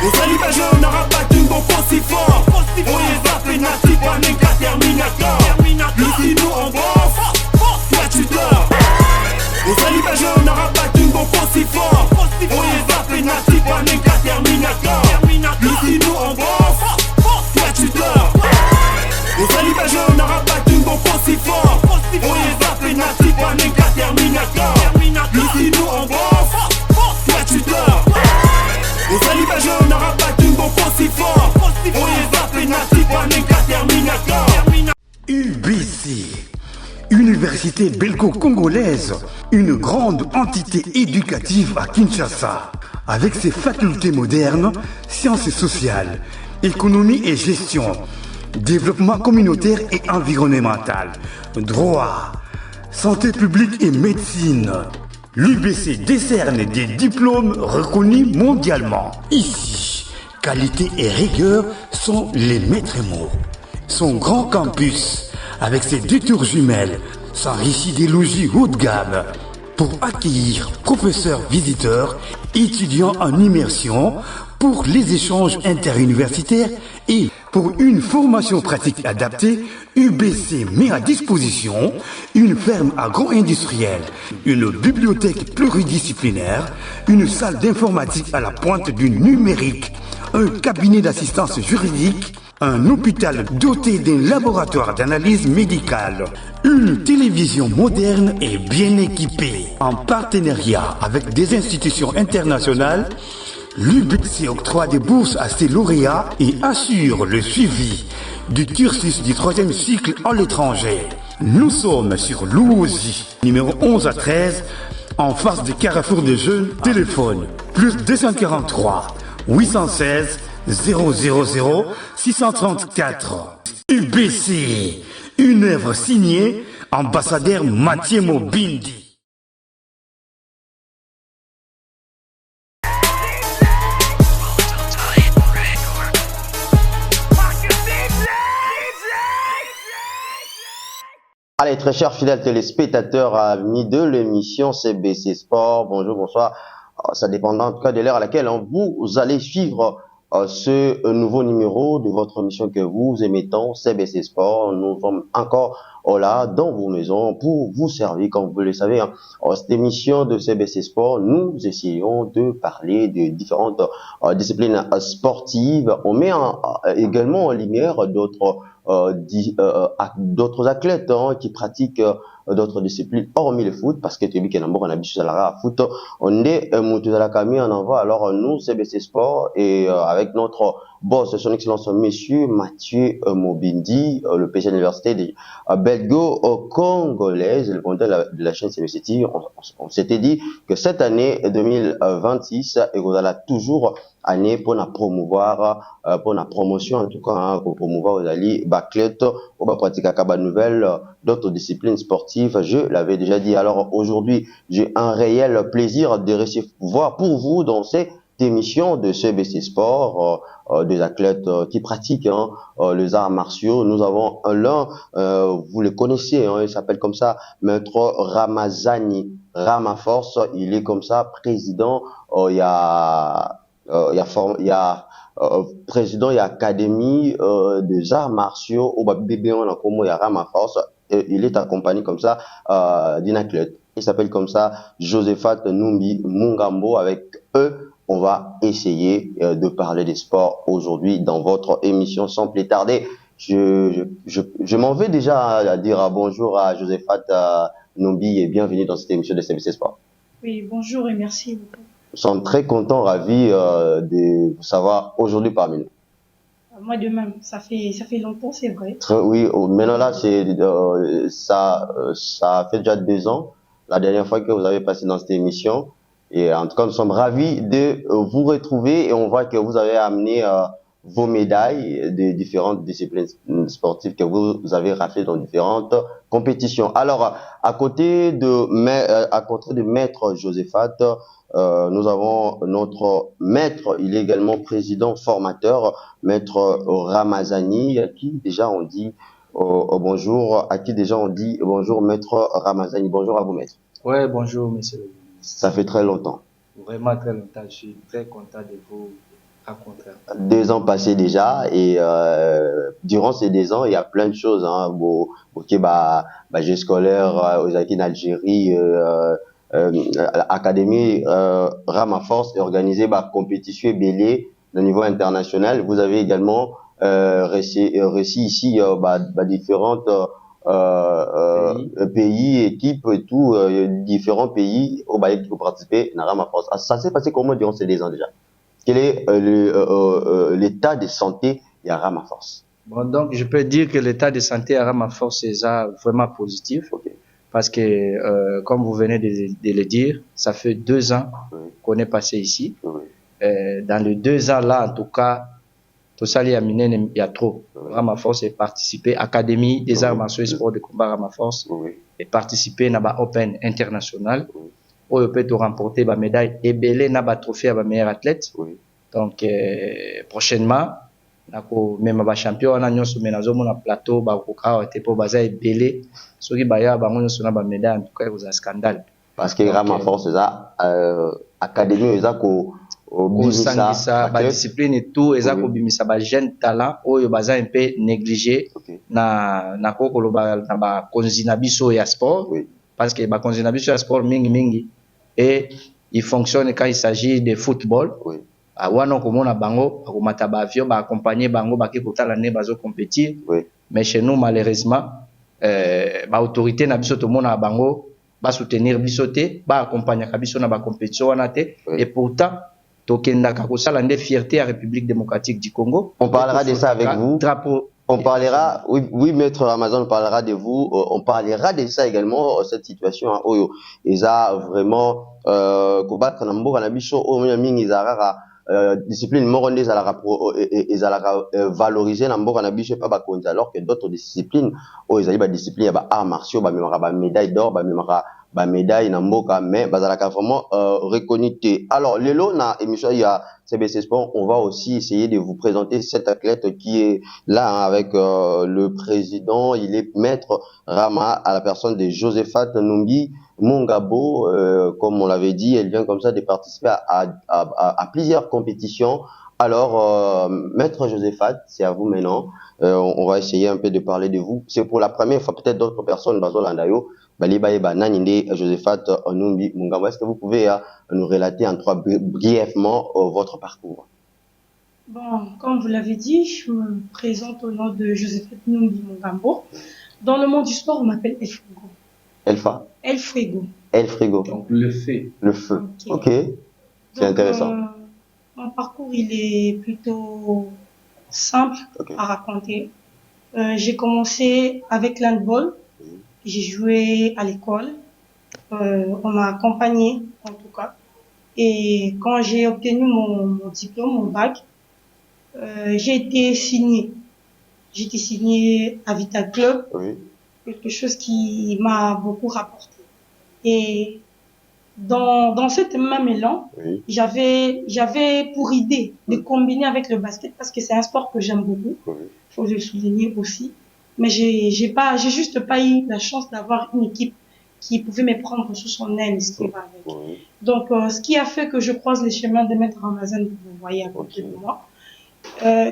Osalibaje narabatungo fosi fort. Oye zappe nati panenka terminator. Lucie nous on bosse, toi tu dors. Osalibaje narabatungo fosi fort. Oye zappe nati panenka terminator. Lucie nous on bosse, toi tu dors. Osalibaje narabatungo fosi fort. Oye zappe nati panenka terminator. Lucie nous on bosse, toi tu dors. Osalibaje narabatungo fosi fort. Oye zappe nati panenka terminator. UBC, Université belgo-congolaise, une grande entité éducative à Kinshasa, avec ses facultés modernes, sciences sociales, économie et gestion, développement communautaire et environnemental, droit, santé publique et médecine. L'UBC décerne des diplômes reconnus mondialement. Ici, qualité et rigueur sont les maîtres mots. Son grand campus, avec ses 2 tours jumelles, s'enrichit des logis haut de gamme pour accueillir professeurs visiteurs, étudiants en immersion, pour les échanges interuniversitaires et pour une formation pratique adaptée. UBC met à disposition une ferme agro-industrielle, une bibliothèque pluridisciplinaire, une salle d'informatique à la pointe du numérique, un cabinet d'assistance juridique, un hôpital doté d'un laboratoire d'analyse médicale, une télévision moderne et bien équipée. En partenariat avec des institutions internationales, l'UBC octroie des bourses à ses lauréats et assure le suivi du cursus du 3e cycle à l'étranger. Nous sommes sur Louosi, numéro 11 à 13, en face du Carrefour des Jeunes. Téléphone plus 243 816 000 634. UBC, une œuvre signée ambassadeur Mathieu Mobindi. Allez, très chers fidèles téléspectateurs, amis de l'émission CBC Sport, bonjour, bonsoir. Ça dépendra en tout cas de l'heure à laquelle vous allez suivre ce nouveau numéro de votre émission que vous aimez tant, CBC Sport. Nous sommes encore là dans vos maisons pour vous servir, comme vous le savez. Cette émission de CBC Sport, nous essayons de parler de différentes disciplines sportives. On met également en lumière d'autres athlètes qui pratiquent d'autres disciplines hormis le foot, parce que tu as vu qu'on a habitué à la foot, on est monté à la camille en envoie. Alors nous CBC Sport et avec notre boss, son excellence monsieur Mathieu Mobindi, le PG de l'université de belgo-congolaise, le fondateur de la chaîne CBC, on s'était dit que cette année 2026 et vous allez toujours année pour la promouvoir, pour la promotion en tout cas, pour promouvoir aux alliés athlètes, on va pratiquer à nouvelle d'autres disciplines sportives. Je l'avais déjà dit. Alors aujourd'hui, j'ai un réel plaisir de recevoir pour vous dans cette émission de CBC Sport des athlètes qui pratiquent les arts martiaux. Nous avons l'un, vous le connaissez, il s'appelle comme ça, Maître Ramazani Ramaforce. Il est comme ça président. Il y a président et académie des arts martiaux au bébé on a comme il y a Ramaforce. Il est accompagné comme ça d'une athlète. Il s'appelle comme ça Josephat Numbi Mungambo. Avec eux, on va essayer de parler des sports aujourd'hui dans votre émission sans plus tarder. Je m'en vais déjà à dire bonjour à Josephat Numbi et bienvenue dans cette émission de CBC Sport. Oui, bonjour et merci beaucoup. Nous sommes très contents, ravis de vous savoir aujourd'hui parmi nous. Moi de même, ça fait longtemps, c'est vrai. Oui, maintenant là, ça fait déjà 2 ans, la dernière fois que vous avez passé dans cette émission. Et en tout cas, nous sommes ravis de vous retrouver et on voit que vous avez amené vos médailles des différentes disciplines sportives que vous avez raflées dans différentes compétitions. Alors, à côté de Maître Josephat, nous avons notre maître, il est également président formateur, Maître Ramazani, à qui déjà on dit bonjour, Maître Ramazani. Bonjour à vous, maître. Ouais, bonjour, monsieur. Ça fait très longtemps. Vraiment très longtemps. Je suis très content de vous 2 ans passés déjà et durant ces 2 ans, il y a plein de choses. Hein, ok, jeux scolaires aux Akines Algérie, Académie Ramaforce et organisé compétition et belé au niveau international. Vous avez également réussi ici différentes pays, équipes et tout, différents pays au qui ont participé à Ramaforce. Ça s'est passé comment durant ces 2 ans déjà? Quel est l'état de santé à Ramaforce? Bon, donc je peux dire que l'état de santé à Ramaforce est vraiment positif. Okay. Parce que, comme vous venez de le dire, ça fait 2 ans qu'on est passé ici. Dans les 2 ans là, en tout cas, tout ça, il y a trop. Ramaforce est participé, Académie des arts martiaux et sports de combat Ramaforce est participé à la Open international. Où on peut remporter la médaille et belé na trophée à la meilleure athlète. Donc, prochainement, même les champions, on a un plateau, pour baser belé. Ceux qui baillent, on a médaille, en tout cas, il y a un scandale. Parce que Ramaforce, Académie, la discipline et tout, ils ont un jeune talent, où ils sont un peu négligés. Na konzinabiso ya sport. Parce que konzinabiso ya sport mingi. Et il fonctionne quand il s'agit de football. Wana komona bango akomata ba avion ba accompagner bango ba kotala ne bazo compétir. Mais chez nous malheureusement ba autorité na biso to mona bango ba soutenir biso te, ba accompagner ka biso na ba compétition wana te. Et pourtant tokenda ka kosala nde fierté à République démocratique du Congo. On parlera de ça avec vous. Drapeau. On parlera, oui, maître Amazon parlera de vous. On parlera de ça également, cette situation. Oyo, ils a vraiment combattre Nambo Kanabiso, Mingi Zarara, discipline Moronde ils a valoriser Nambo Kanabiso pas Bakonzi, alors que d'autres disciplines, ils ont discipline, arts martiaux, médaille d'or, médaille Namboka, mais bazalaka vraiment reconnu. Alors, Lelo na émission il y a CBC Sport, on va aussi essayer de vous présenter cet athlète qui est là avec le président, il est maître Rama à la personne de Josephat Numbi Mongabo, comme on l'avait dit, elle vient comme ça de participer à plusieurs compétitions. Alors, maître Josephat, c'est à vous maintenant. On va essayer un peu de parler de vous. C'est pour la première fois, peut-être d'autres personnes, Bazolandayo, Josephat Numbi Mongabo. Est-ce que vous pouvez nous relater en 3 brièvement votre parcours? Bon, comme vous l'avez dit, je me présente au nom de Josephat Numbi Mongabo. Dans le monde du sport, on m'appelle El Fuego. Elfa? El Fuego. El Fuego. Donc le feu. Le feu. Ok. C'est intéressant. Mon parcours, il est plutôt simple à raconter. J'ai commencé avec l'handball. J'ai joué à l'école. On m'a accompagné, en tout cas. Et quand j'ai obtenu mon diplôme, mon bac, j'ai été signée. J'ai été signée à Vital Club. Quelque chose qui m'a beaucoup rapporté. Et dans cette même élan, j'avais pour idée de combiner avec le basket parce que c'est un sport que j'aime beaucoup. Faut le souligner aussi. Mais j'ai juste pas eu la chance d'avoir une équipe qui pouvait me prendre sous son aile, ce qui va avec. Donc, ce qui a fait que je croise les chemins de Maître Ramazan, que vous voyez à côté de moi,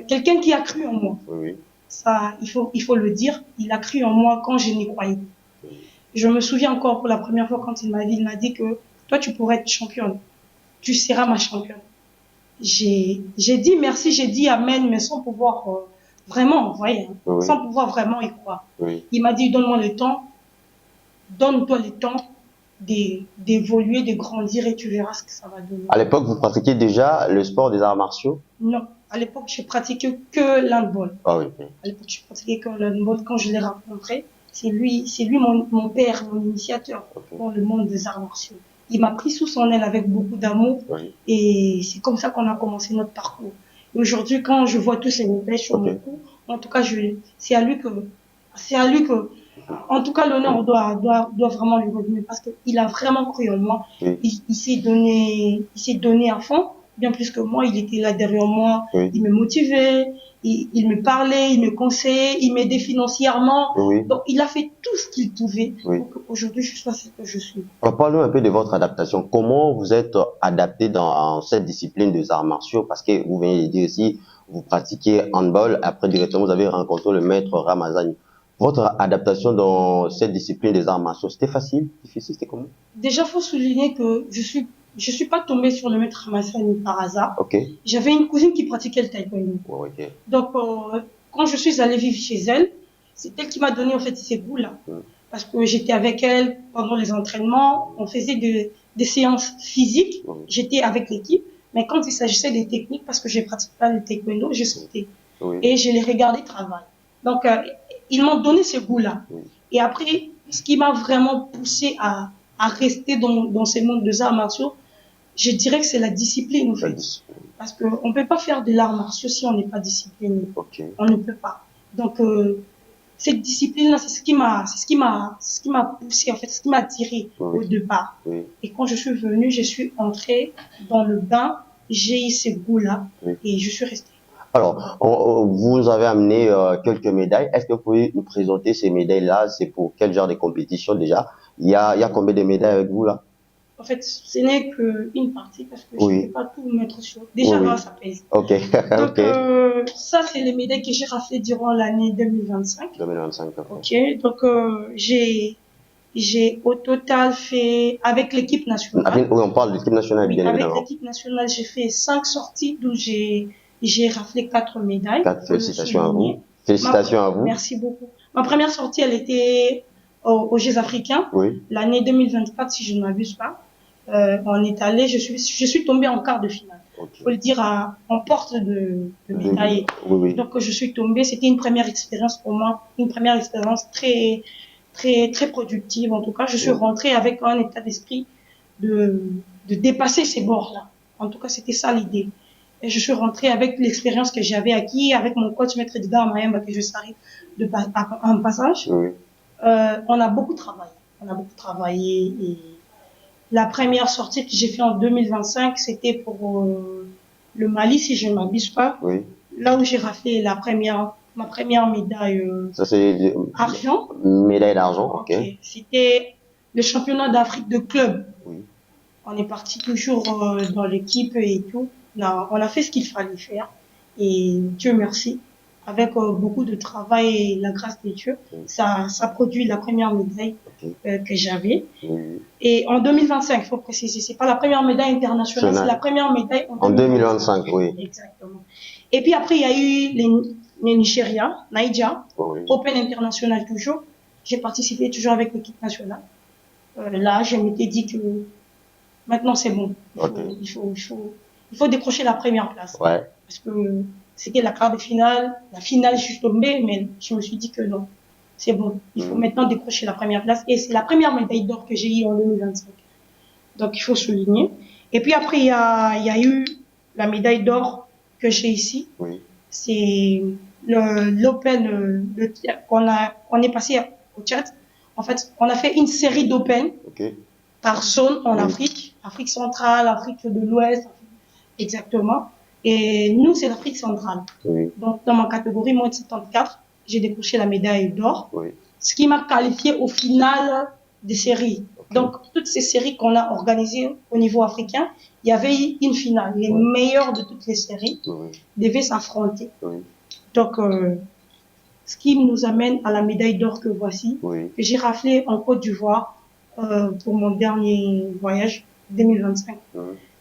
quelqu'un qui a cru en moi. Ça, il faut le dire, il a cru en moi quand je n'y croyais pas. Je me souviens encore pour la première fois quand il m'a dit que toi, tu pourrais être championne. Tu seras ma championne. J'ai dit merci, j'ai dit amen, mais sans pouvoir vraiment, vous voyez, sans pouvoir vraiment y croire. Il m'a dit, donne-moi le temps, donne-toi le temps d'évoluer, de grandir et tu verras ce que ça va donner. À l'époque, vous pratiquiez déjà le sport des arts martiaux? Non, à l'époque, je pratiquais que l'handball. À l'époque, je pratiquais que l'handball. Quand je l'ai rencontré, c'est lui mon père, mon initiateur dans le monde des arts martiaux. Il m'a pris sous son aile avec beaucoup d'amour et c'est comme ça qu'on a commencé notre parcours. Et aujourd'hui, quand je vois tous ces médailles sur mon cou, en tout cas, c'est à lui que, en tout cas, l'honneur doit vraiment lui revenir parce qu'il a vraiment cru en moi. Il s'est donné à fond bien plus que moi. Il était là derrière moi, Oui. il me motivait, il me parlait, il me conseillait, il m'aidait financièrement. Oui. Donc, il a fait tout ce qu'il pouvait Oui. pour qu'aujourd'hui je sois ce que je suis. Alors, parlons un peu de votre adaptation. Comment vous êtes adapté dans cette discipline des arts martiaux? Parce que vous venez de dire aussi, vous pratiquez handball, après directement vous avez rencontré le maître Ramazani. Votre adaptation dans cette discipline des arts martiaux, c'était facile, difficile, c'était comment? Déjà, faut souligner que je suis pas tombée sur le maître Ramassani par hasard. Ok. J'avais une cousine qui pratiquait le taekwondo. Ouais, ok. Donc, quand je suis allée vivre chez elle, c'est elle qui m'a donné en fait ces goûts-là. Parce que j'étais avec elle pendant les entraînements, on faisait des séances physiques, j'étais avec l'équipe, mais quand il s'agissait des techniques, parce que je pratique pas le taekwondo, je sautais. Oui. Et je les regardais travailler. Donc, ils m'ont donné ce goût-là. Oui. Et après, ce qui m'a vraiment poussé à rester dans ces mondes des arts martiaux, je dirais que c'est la discipline, en fait. Parce qu'on ne peut pas faire de l'art martiaux si on n'est pas discipliné. Ok. On ne peut pas. Donc, cette discipline-là, c'est ce qui m'a poussé, en fait, ce qui m'a attiré au départ. Oui. Et quand je suis venue, je suis entrée dans le bain, j'ai eu ce goût-là et je suis restée. Alors, vous avez amené quelques médailles. Est-ce que vous pouvez nous présenter ces médailles-là? C'est pour quel genre de compétition déjà? Il y a combien de médailles avec vous là? En fait, ce n'est qu'une partie parce que je ne peux pas tout mettre sur. Déjà là, ça pèse. Ok. Donc, ça, c'est les médailles que j'ai raflées durant l'année 2025. 2025. Ok. Donc, j'ai au total fait, avec l'équipe nationale. Oui, on parle de l'équipe nationale, bien évidemment. Avec l'équipe nationale, j'ai fait 5 sorties d'où j'ai raflé 4 médailles. 4, félicitations à vous. Félicitations à vous. Merci beaucoup. Ma première sortie, elle était aux Jeux africains. Oui. L'année 2024, si je ne m'abuse pas. On est allé, je suis tombée en quart de finale. Faut le dire en porte de médaille. Oui. Donc, je suis tombée. C'était une première expérience pour moi. Une première expérience très productive. En tout cas, je suis rentrée avec un état d'esprit de dépasser ces bords-là. En tout cas, c'était ça l'idée. Et je suis rentrée avec l'expérience que j'avais acquis avec mon coach, maître Edgar Mayemba, que je salue en passage. Oui. On a beaucoup travaillé et la première sortie que j'ai fait en 2025, c'était pour le Mali, si je ne m'abuse pas. Oui. Là où j'ai raflé ma première médaille ça, c'est argent. Médaille d'argent, ok. C'était le championnat d'Afrique de club. Oui. On est parti toujours dans l'équipe et tout. On a fait ce qu'il fallait faire. Et Dieu merci, avec beaucoup de travail et la grâce de Dieu, ça produit la première médaille que j'avais. Et en 2025, il faut préciser, c'est pas la première médaille internationale, c'est la première médaille en 2025. Oui. Exactement. Et puis après, il y a eu les Nigeria, Naija, Open International toujours. J'ai participé toujours avec l'équipe nationale. Là, je m'étais dit que maintenant c'est bon. Il faut décrocher la première place. Ouais. Parce que c'était la quart de finale. La finale, je suis tombée, mais je me suis dit que non, c'est bon. Il faut maintenant décrocher la première place. Et c'est la première médaille d'or que j'ai eue en 2025. Donc, il faut souligner. Et puis après, il y a eu la médaille d'or que j'ai ici. Oui. C'est l'Open on est passé au Tchad. En fait, on a fait une série d'Open par zone en Afrique. Afrique centrale, Afrique de l'Ouest, exactement. Et nous, c'est l'Afrique centrale. Oui. Donc, dans ma catégorie moins de 74, j'ai décroché la médaille d'or. Oui. Ce qui m'a qualifié au final des séries. Donc, toutes ces séries qu'on a organisées au niveau africain, il y avait une finale. Les meilleurs de toutes les séries devaient s'affronter. Donc, ce qui nous amène à la médaille d'or que voici, que j'ai raflé en Côte d'Ivoire pour mon dernier voyage 2025.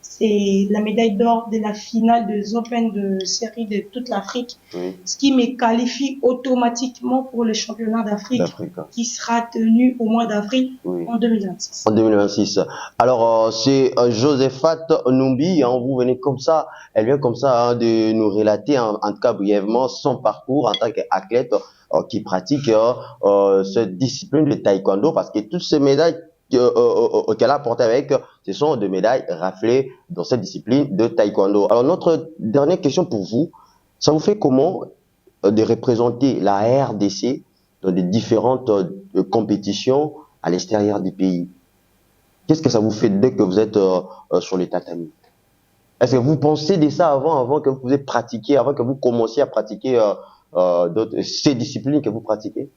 C'est la médaille d'or de la finale des Open de série de toute l'Afrique, ce qui me qualifie automatiquement pour le championnat d'Afrique qui sera tenu au mois d'avril en 2026. En 2026. Alors, c'est Josephat Numbi, hein, vous venez comme ça, elle vient comme ça de nous relater en tout cas brièvement son parcours en tant qu'athlète qui pratique cette discipline de taekwondo, parce que toutes ces médailles qu'elle a apporté avec, ce sont des médailles raflées dans cette discipline de taekwondo. Alors, notre dernière question pour vous, ça vous fait comment de représenter la RDC dans des différentes compétitions à l'extérieur du pays? Qu'est-ce que ça vous fait dès que vous êtes sur les tatamis? Est-ce que vous pensez de ça avant que vous puissiez pratiquer, avant que vous commenciez à pratiquer ces disciplines que vous pratiquez?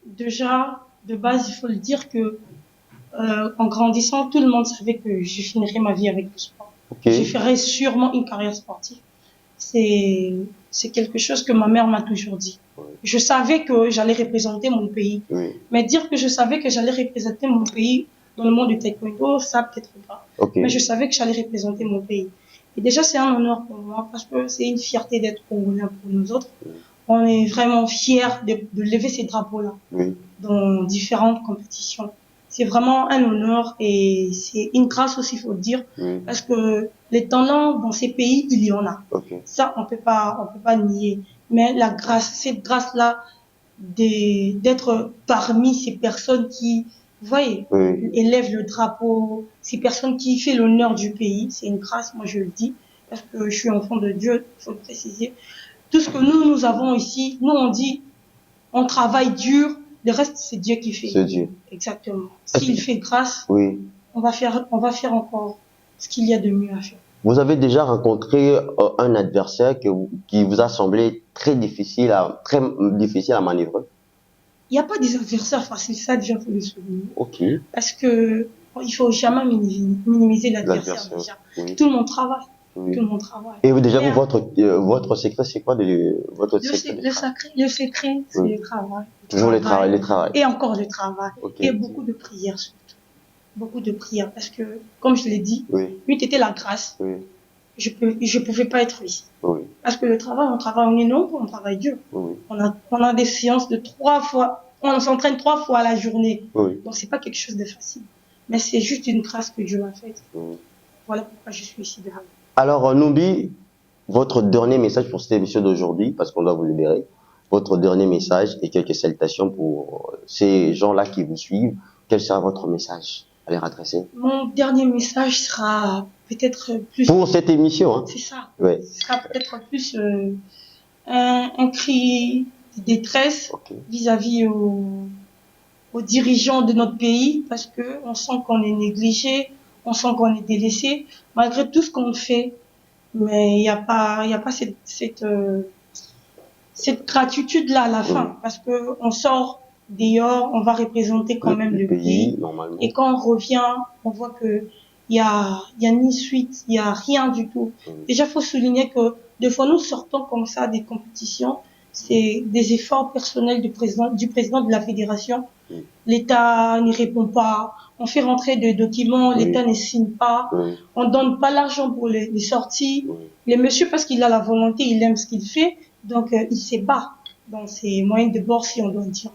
Déjà, de base, il faut le dire que en grandissant, tout le monde savait que je finirais ma vie avec le sport. Okay. Je ferais sûrement une carrière sportive. C'est quelque chose que ma mère m'a toujours dit. Oui. Je savais que j'allais représenter mon pays. Oui. Mais dire que je savais que j'allais représenter mon pays dans le monde du taekwondo, ça peut-être pas. Okay. Mais je savais que j'allais représenter mon pays. Et déjà, c'est un honneur pour moi parce que c'est une fierté d'être congolais pour nous autres. Oui. On est vraiment fiers de lever ces drapeaux-là Oui. dans différentes compétitions. C'est vraiment un honneur et c'est une grâce aussi, il faut le dire, Oui. parce que les talents dans ces pays, il y en a. Okay. Ça, on peut pas nier. Mais la grâce, cette grâce-là, d'être parmi ces personnes qui, vous voyez, Oui. élèvent le drapeau, ces personnes qui font l'honneur du pays, c'est une grâce, moi je le dis, parce que je suis enfant de Dieu, il faut le préciser. Tout ce que nous avons ici, nous on dit, on travaille dur, le reste c'est Dieu qui fait. C'est Dieu. Exactement. S'il fait grâce, oui. on va faire encore ce qu'il y a de mieux à faire. Vous avez déjà rencontré un adversaire qui vous a semblé très difficile à manœuvrer? Il n'y a pas des adversaires faciles, ça déjà faut le souligner. Ok. Parce que il faut jamais minimiser l'adversaire déjà. Oui. Tout le monde travaille. Oui. Tout le monde travaille. Et déjà, votre secret, c'est quoi votre secret? Le secret, c'est oui. le travail. Toujours le travail. Et encore le travail. Okay. Et beaucoup de prières surtout. Beaucoup de prières. Parce que, comme je l'ai dit, oui. lui, t'étais la grâce. Oui. Je pouvais pas être ici. Oui. Parce que le travail, on travaille, on est nombreux, on travaille dur. Oui. On a des séances de 3 fois, on s'entraîne 3 fois à la journée. Oui. Donc c'est pas quelque chose de facile. Mais c'est juste une grâce que Dieu m'a faite. Oui. Voilà pourquoi je suis ici devant. Alors, Numbi, votre dernier message pour cette émission d'aujourd'hui, parce qu'on doit vous libérer, votre dernier message et quelques salutations pour ces gens-là qui vous suivent. Quel sera votre message à les adresser? Mon dernier message sera peut-être plus... Pour cette émission, hein? C'est ça. Ouais. Ce sera peut-être plus un cri de détresse vis-à-vis aux dirigeants de notre pays, parce que on sent qu'on est négligé, on sent qu'on est délaissé, malgré tout ce qu'on fait. Mais il y a pas cette gratitude-là à la fin, parce que on sort dehors, on va représenter quand même le pays. Normalement. Et quand on revient, on voit que il y a ni suite, il y a rien du tout. Déjà, faut souligner que des fois nous sortons comme ça des compétitions, c'est des efforts personnels du président de la fédération. L'État n'y répond pas. On fait rentrer des documents, l'État ne signe pas. On donne pas l'argent pour les sorties. Le monsieur, parce qu'il a la volonté, il aime ce qu'il fait, donc il se bat dans ses moyens de bord, si on doit dire.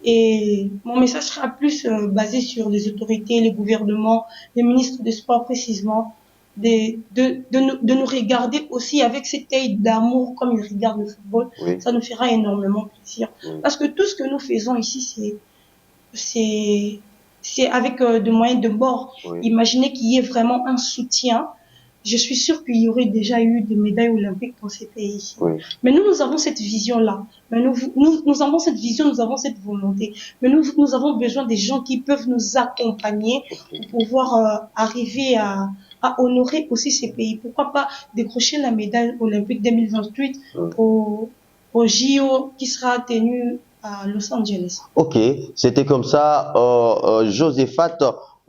Et mon message sera plus basé sur les autorités, les gouvernements, les ministres des Sports précisément, de nous regarder aussi avec cet œil d'amour comme ils regardent le football. Ça nous fera énormément plaisir. Parce que tout ce que nous faisons ici, c'est avec des moyens de bord. Imaginez qu'il y ait vraiment un soutien. Je suis sûre qu'il y aurait déjà eu des médailles olympiques dans ces pays. Mais nous avons cette vision-là. Mais nous avons cette vision, nous avons cette volonté. Mais nous avons besoin des gens qui peuvent nous accompagner pour pouvoir arriver à honorer aussi ces pays. Pourquoi pas décrocher la médaille olympique 2028 au JO qui sera tenu à Los Angeles. Ok, c'était comme ça. Joséphat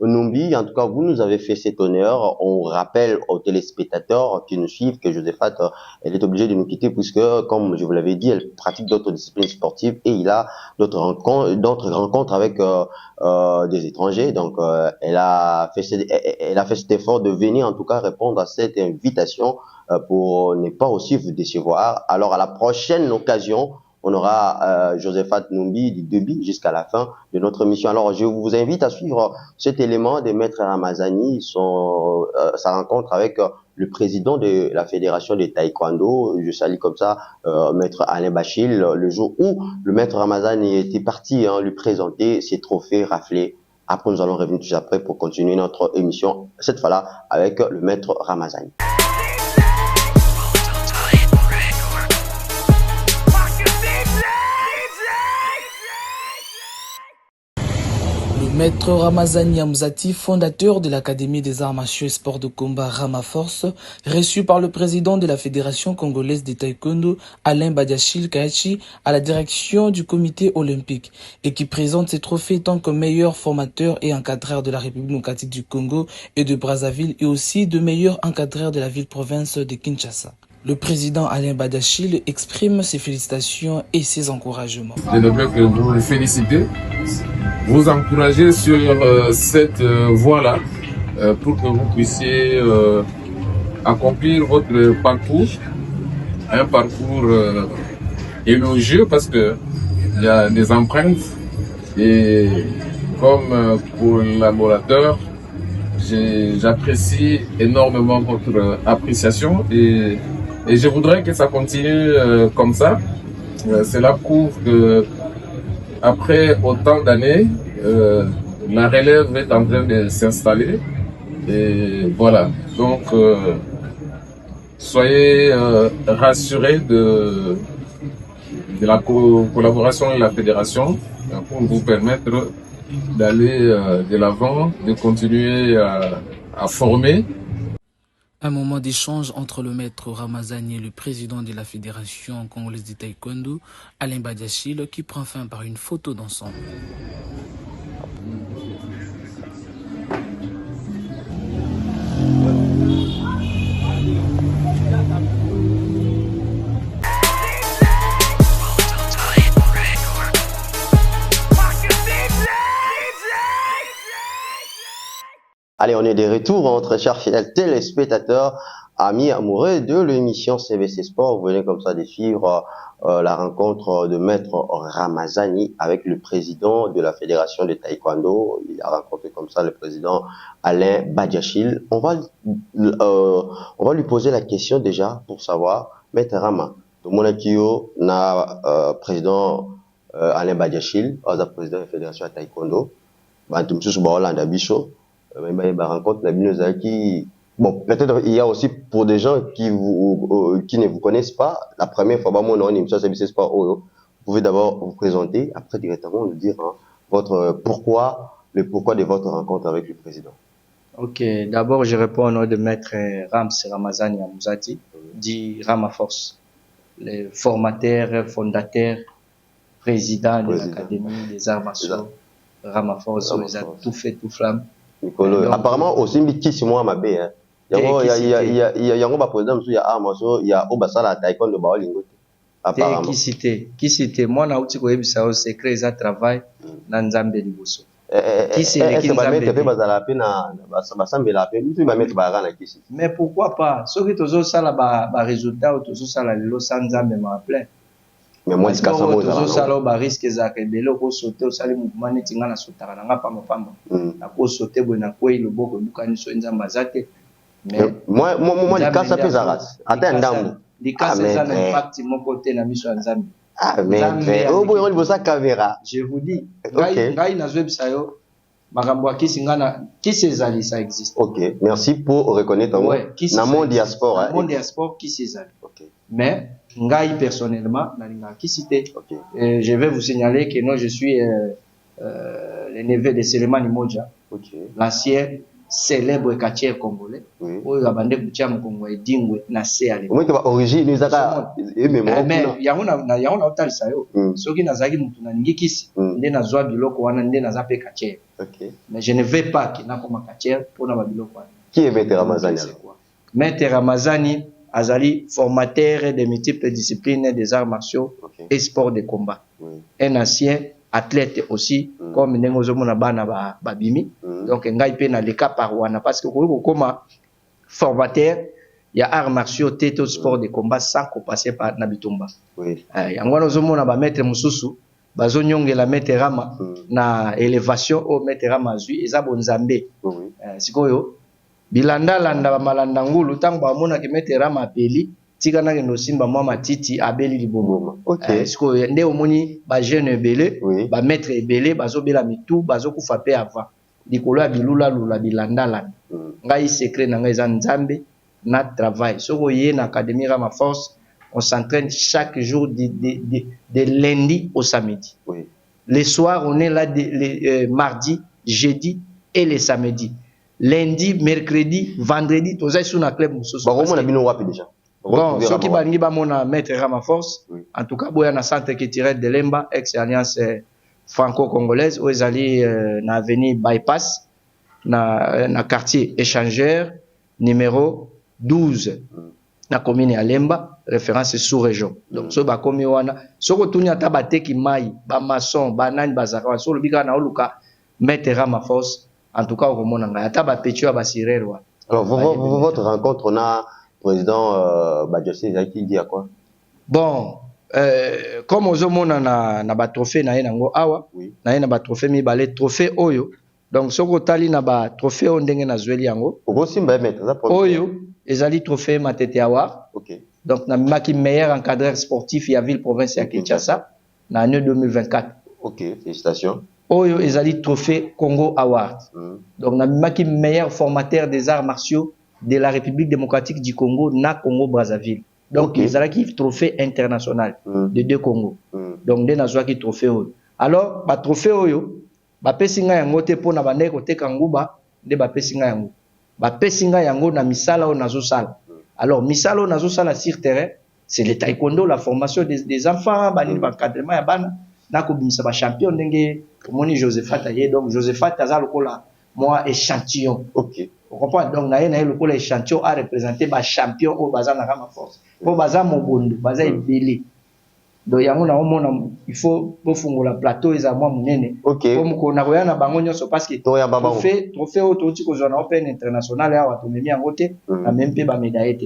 Numbi, en tout cas, vous nous avez fait cet honneur. On rappelle aux téléspectateurs qui nous suivent que Joséphat, elle est obligée de nous quitter puisque, comme je vous l'avais dit, elle pratique d'autres disciplines sportives et il a d'autres rencontres avec des étrangers. Donc, elle a fait cet effort de venir, en tout cas, répondre à cette invitation pour ne pas aussi vous décevoir. Alors, à la prochaine occasion, on aura Joséphat Numbi du début jusqu'à la fin de notre émission. Alors, je vous invite à suivre cet élément de Maître Ramazani, sa rencontre avec le président de la fédération de taekwondo. Je salue comme ça Maître Alain Bachil, le jour où le Maître Ramazani était parti lui présenter ses trophées raflés. Après, nous allons revenir tout après pour continuer notre émission, cette fois-là avec le Maître Ramazani. Maître Ramazani Amzati, fondateur de l'Académie des arts martiaux et sports de combat Ramaforce, reçu par le président de la Fédération congolaise de taekwondo, Alain Badiachil Kayachi, à la direction du comité olympique, et qui présente ses trophées tant que meilleur formateur et encadreur de la République démocratique du Congo et de Brazzaville, et aussi de meilleur encadreur de la ville-province de Kinshasa. Le président Alain Badiachil exprime ses félicitations et ses encouragements. Je ne peux que vous féliciter, vous encourager sur cette voie-là pour que vous puissiez accomplir votre parcours, un parcours élogieux parce que il y a des empreintes et comme collaborateur, j'apprécie énormément votre appréciation et je voudrais que ça continue comme ça. Cela prouve que après autant d'années, la relève est en train de s'installer. Et voilà. Donc, soyez rassurés de la collaboration de la fédération pour vous permettre d'aller de l'avant, de continuer à former. Un moment d'échange entre le maître Ramazani et le président de la Fédération congolaise de taekwondo, Alain Badiachil, qui prend fin par une photo d'ensemble. Allez, on est de retour, entre chers fidèles téléspectateurs, amis amoureux de l'émission CVC Sport. Vous venez comme ça de suivre la rencontre de Maître Ramazani avec le président de la Fédération de Taekwondo. Il a rencontré comme ça le président Alain Badiachil. On va lui poser la question déjà pour savoir, Maître Rama, de mon akio na président Alain Badiachil, président de la Fédération de Taekwondo, rencontre bon, peut-être il y a aussi pour des gens qui ne vous connaissent pas, la première fois, vous pouvez d'abord vous présenter, après directement nous dire le pourquoi de votre rencontre avec le président. Ok, d'abord je réponds au nom de Maître Ramazani Amzati, dit Ramaforce, le formateur, fondateur, président de l'Académie des arts martiaux, Ramaforce, ils ont tout fait, tout flamme. Apparemment aussi qui moi ma bé hein. Il y a un président il y a Amazo, il y a Obasala taekwondo ba olingo. Apparemment. Qui cité moi na uti ko yebisa o secret za travail na Nzambe liboso. Qui c'est qui Nzambe pe bazala pe na basambela pe mutu ba mettre ba na kisi. Mais pourquoi pas? Soki tozo sala ba résultat ou tozo sala lelo sans Nzambe ma plein. Mais moi je casse moi tozo sala ba risque za ke belo ko sauter o sali mouvement neti nga na sotaka na ngapa mapamba. Na ko sauter bo na ko iloboko bukani so Nzambe azate. Mais moi je casse pe za ras. Ata ndambo. Dikasa ça l'impact mon côté na miso Nzambe. Ah mais oh boy on bossa caméra. Je vous dis. Ngai na zwebisa yo makambo akisingana kisezali ça existe. OK, merci pour reconnaître moi. Na mon diaspora. Na mon diaspora kisezali. OK. Mais ngai personnellement nalinga kisité. OK. Je vais vous signaler que non je suis le neveu de Selemani Modja. OK. L'ancien célèbre catcheur congolais. Oyo abande kutia Kongo edingwe na se ale. Moi que origine ezaka mais yaona utalisa yo. Soki nazaki mutu na ngikisi nde nazwa biloko wana nde nazape catcheur. OK. Mais je ne vais pas que na koma catcheur pour na biloko wana. Qui est Maître Ramazani? Maître Ramazani azali formateur de multiples disciplines des arts martiaux et sports de combat. Un ancien athlète aussi comme nengozo mona bana babimi. Donc ngai pe na leka par wana parce que ko koma formateur il y a arts martiaux této sport de combat sans qu'on passer par Nabitumba. Oui. Yango nozo mona ba maître mususu bazo nyongela Maître Rama na élévation au Maître Rama zui eza bonzambe. Sikoyo bilanda landa ba malanda ngulu tango ba mona ke Maître Rama apeli tika na kendo simba mwa matiti abeli liboma. OK. Sikoyo nde omoni ba jeune ebele ba maître ebele bazo bela mitu bazo kufa pe avant. Likolo ya bilula lula bilanda landa. Ngai secret na ngai za Nzambe na travail. Soko yé na Académie Ramaforce, on s'entraîne chaque jour de lundi au samedi. Oui. Les soirs, on est là mardi jeudi et les samedis. Lundi, mercredi, vendredi, tous les sous na club mususu. Bah comment on a bien wapi déjà. Bon, ceux qui balingi ba mona mettre Ramaforce, en tout cas boya na centre qui tirait de Lemba, ex alliance franco-congolaise, où ils allaient na avenue Bypass, na quartier échangeur numéro 12. Na commune ya Lemba, référence sous-région. Donc so ba komi wana, soko tuni ata bateki mai, ba maçon, ba nani bazaka, so le bika na oluka mettre Ramaforce, en tout cas au komona nga ata ba petio ba sirerwa. Alors votre rencontre on a président Badiachi qui dit à quoi? Bon, comme ozomona na ba trophée na yenango awa, na yena ba trophée mi balé trophée oyo. Donc soko tali na ba trophée o ndenge na zweli yango. Okosimba mettre ça pour oyo ezali trophée Matete Award. OK. Donc na maki meilleur encadreur sportif ya ville province ya Kinshasa na année 2024. OK, félicitations. Oyo ezali trophée Congo Award. Donc na maki meilleur formateur des arts martiaux de la République démocratique du Congo na Congo Brazzaville. Donc ezalaki trophée international de deux Congo. Donc nde nazwaki trophée oyo. Alors ba trophée oyo ba pesinga yango te pona bande ko teka nguba nde ba pesinga yango. Ba pesinga yango na misala o nazo sala. Alors misala o nazo sala sur terrain, c'est le taekwondo, la formation des enfants, ba l'encadrement ya bana na ko bimisa ba champion ndenge moni Josephat aye. Donc Josephat aza lokola moi échantillon. OK. On comprend. Donc na ye lokola échantillon a représenter ba champion au baza na Ramaforce. Po baza mobondo, baza ebele. Donc yango na omona il faut bofungola plateau eza mwa munene. Comme ko na koya na bango nyonso parce que trophée o toti ko zona open international ya watu memi yango te na même pe ba médaille te.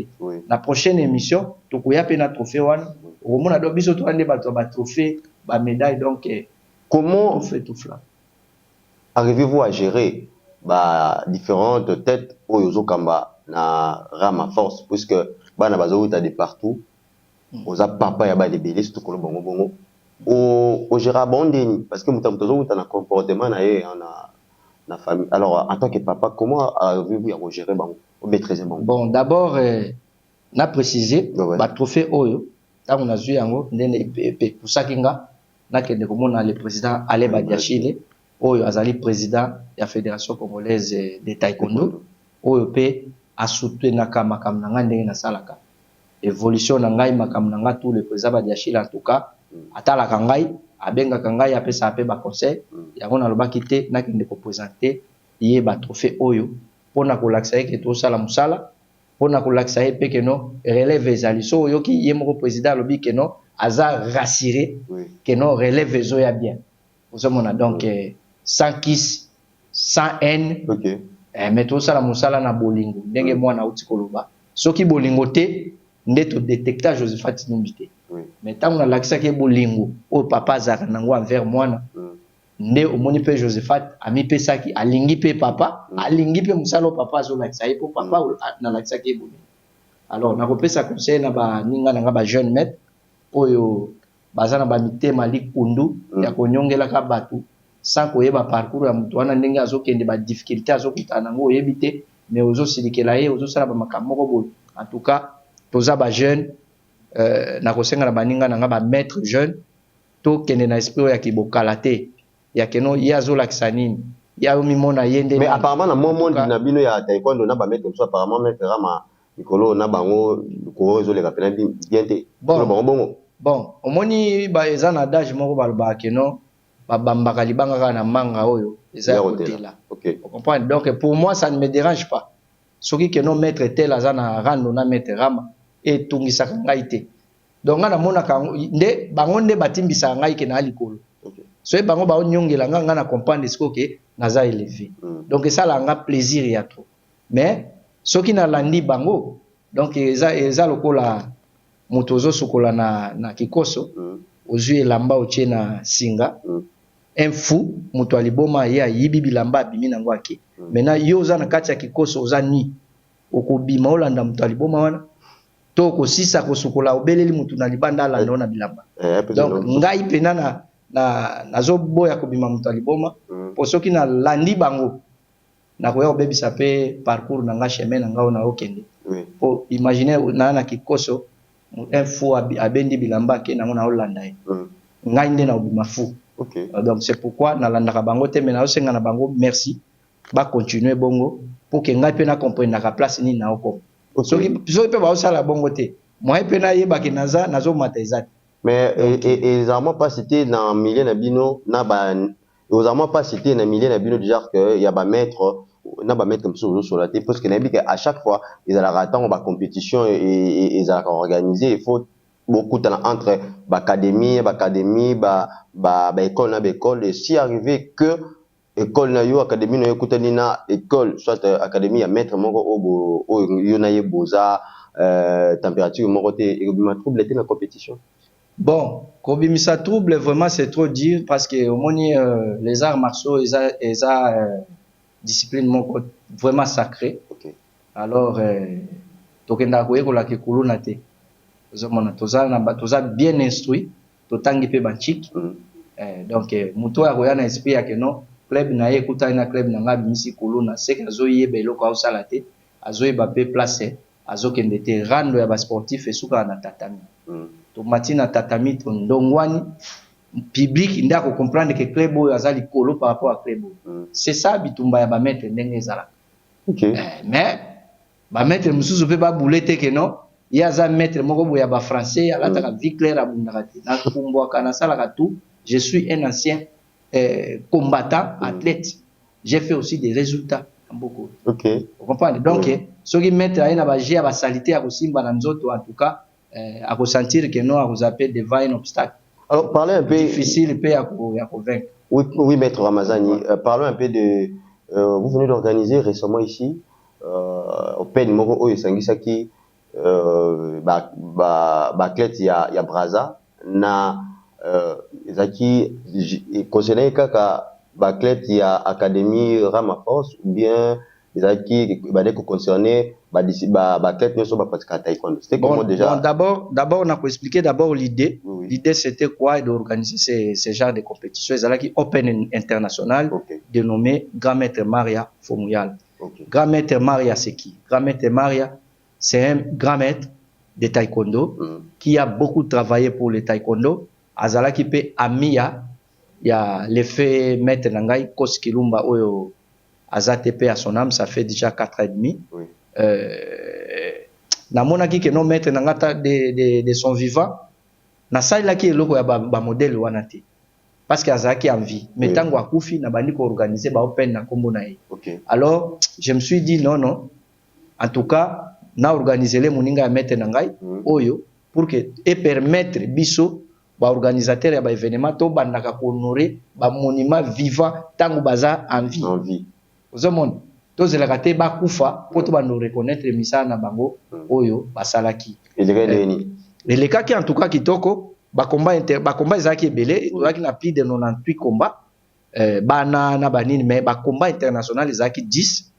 La prochaine émission to koya pe na trophée wana omona do biso to ande ba trophée ba médaille. Donc comment on fait tout cela? Arrivez-vous à gérer ba différentes têtes oyo kamba na Ramaforce puisque bana bazo ta de partout? Oza papa ya ba lebele surtout ko bongo bongo o gérer bondeni parce que mutamutozo na comportement na ye na famille. Alors en tant que papa comment avez-vous à gérer bango au maîtriser bango? Bon d'abord na préciser ba trophée oyo ta on a vu yango ndene pour ça kinga na kende ko mona le président Alain Badiachile oyo azali président ya fédération congolaise de taekwondo oyo pe a soutenu na makam na ndenge na salaka évolution na ngai makam na nga tout le président Badiachile en tout cas atala kangai abenga kangai apesa pe ba conseil yango na lobaki te na kende ko présenter ye ba trophée oyo pona ko laksa ke to sala musala pona ko laksa pe ke no relève ezali so oyo ki ye moko président lobi ke no aza rassuré que non relève zo ya bien. Vous avez donc sans kiss, sans haine. Mais tout ça la musala na bolingo. Ndenge mwana uti koloba. Soki bolingo te ndeto détecta Josephat Nimbite. Mais tant on a l'accès ke bolingo o papa zaka nango envers mwana. Nde omoni pe Josephat ami pe saki alingi pe papa, alingi pe musala papa zo l'accès po papa na l'accès ke bolingo. Alors na kopesa conseil na ba ninga na ba jeune maître oyo bazana ba mitema likundu ya konyongela ka batu sans koyeba parcours ya mutu wana ndenge azokende ba difficulté azokutana ngo yebite mais ozo silikela ye ozo sala ba makambo ko boy. En tout cas toza ba jeune na kosenga na baninga na ba maître jeune to kende na esprit ya kibokala te ya keno yazo laksanini ya mimona yende. Mais apparemment na monde na bino ya taekwondo na ba maître so apparemment maître Rama Nikolo na bango ko zo le kapela bien te bon omoni ba ezana d'âge moko balba keno ba bambaka libanga na manga oyo eza hôtel. OK. Vous comprenez? Donc pour moi ça ne me dérange pas. Soki keno maître tel azana rando na maître Rama et tungisa ngai te. Donc na mona ka nde bango nde batimbisa ngai ke na likolo. So bango ba onyongela nga na comprendre ce que naza élevé. Donc ça la nga plaisir ya trop. Mais soki na landi bango donc eza lokola motozo sokola na kikoso ozui elamba otie na singa un fou moto aliboma ye ayibi bilamba abimi nango ake maintenant yo oza na kati ya kikoso oza ni okobima olanda moto aliboma wana to kosisa kosukola obeleli moto na libanda alanda na bilamba. Donc ngai pena nazoboya kobima moto aliboma po soki na landi bango na koya obebisa pe parcours na nga chemin na nga na okende po imaginer na kikoso un fou abendi bilamba ke na olanda ye ngai nde na obima fou Okay. Donc c'est pourquoi na landaka bango te mais na osenga na bango merci ba continuer bongo pour que ngai pe na comprendre na place ni na oko. Soki pe ba osala bongo te. Moi pe na yeba ke nazo matezat. Mais ils n'ont pas cité dans milieu nabino na ba ils n'ont pas cité dans milieu nabino du genre que y a ba maître na ba mettre comme ça sur la tête parce que nabi à chaque fois ils allaient attendre ba compétition et ils allaient organiser il faut beaucoup de temps entre académie école na école et si arrivé que école na yo académie na yo kutani na école soit académie ya maître moko o yo na ye boza température moko te et bima trouble était na compétition. Bon, kobimisa trouble vraiment c'est trop dire parce que au moins les arts martiaux ils discipline moko vraiment sacré. Okay. Alors tokenda ko ekola ke kuluna te. Toza bien instruit, totangi pe banchik. Donc muto ya koya na esprit ya ke non club na ye kuta na club na ngabi misi kuluna c'est que azoye belo ka osala te, azoye ba pe place, azokende te rando ya ba sportif et suka na tatami. To matina tatami to ndongwani public nda ko comprendre que club oyo azali kolo par rapport à club. C'est ça bitumba ya ba mettre ndenge ezala. OK. Mais ba mettre mususu pe ba boulete ke non il y a un maître moko boya ba français à la vie claire à bundakati na kumbo kana sala ka tout je suis un ancien combattant athlète j'ai fait aussi des résultats beaucoup. OK. Vous comprenez donc ce qui mettre na ba gia ba salité à kosimba na nzoto en tout cas à ressentir que non à vous appeler devant un obstacle. Alors parlez un peu difficile peu à convaincre. Oui maître Ramazani, parlons un peu de vous venez d'organiser récemment ici au Pen moko oyo sangisaki athlète ya Braza na ezaki concernant kaka athlète ya académie Ramaforce ou bien ezaki badeko concerné athlète nyonso ba pratique taekwondo. C'était comment déjà? Bon, d'abord on a expliqué d'abord l'idée. Oui. L'idée c'était quoi d'organiser ce genre de compétition. Ezalaki Open International dénommé Grand Maître Maria Fomuyal. Grand Maître Maria c'est qui? Grand Maître Maria c'est un grand maître de taekwondo qui a beaucoup travaillé pour le taekwondo. Azala qui peut Amia, il y a l'effet maître Nangai Koskilumba Oyo Azatepe à son âme, ça fait déjà 4 ans et demi. Namona qui que non maître Nangata de son vivant, na saila qui est logo ya ba modèle wanati. Parce qu'Azala qui a envie. Mais tant que Koufi n'a pas organisé ba open na kombo na ye. Alors, je me suis dit non. En tout cas, na organiser les moninga mettre nangai oyo pour que et permettre biso ba organisateur ya ba événement to bandaka ko honorer ba monument vivant tangu baza en vie ozomon to zelaka te ba kufa po to bando reconnaître misana na bango oyo basalaki et les cas qui en tout cas kitoko ba combat ezaki belé ezaki na plus de 98 combats bana na banini mais ba combat international ezaki 10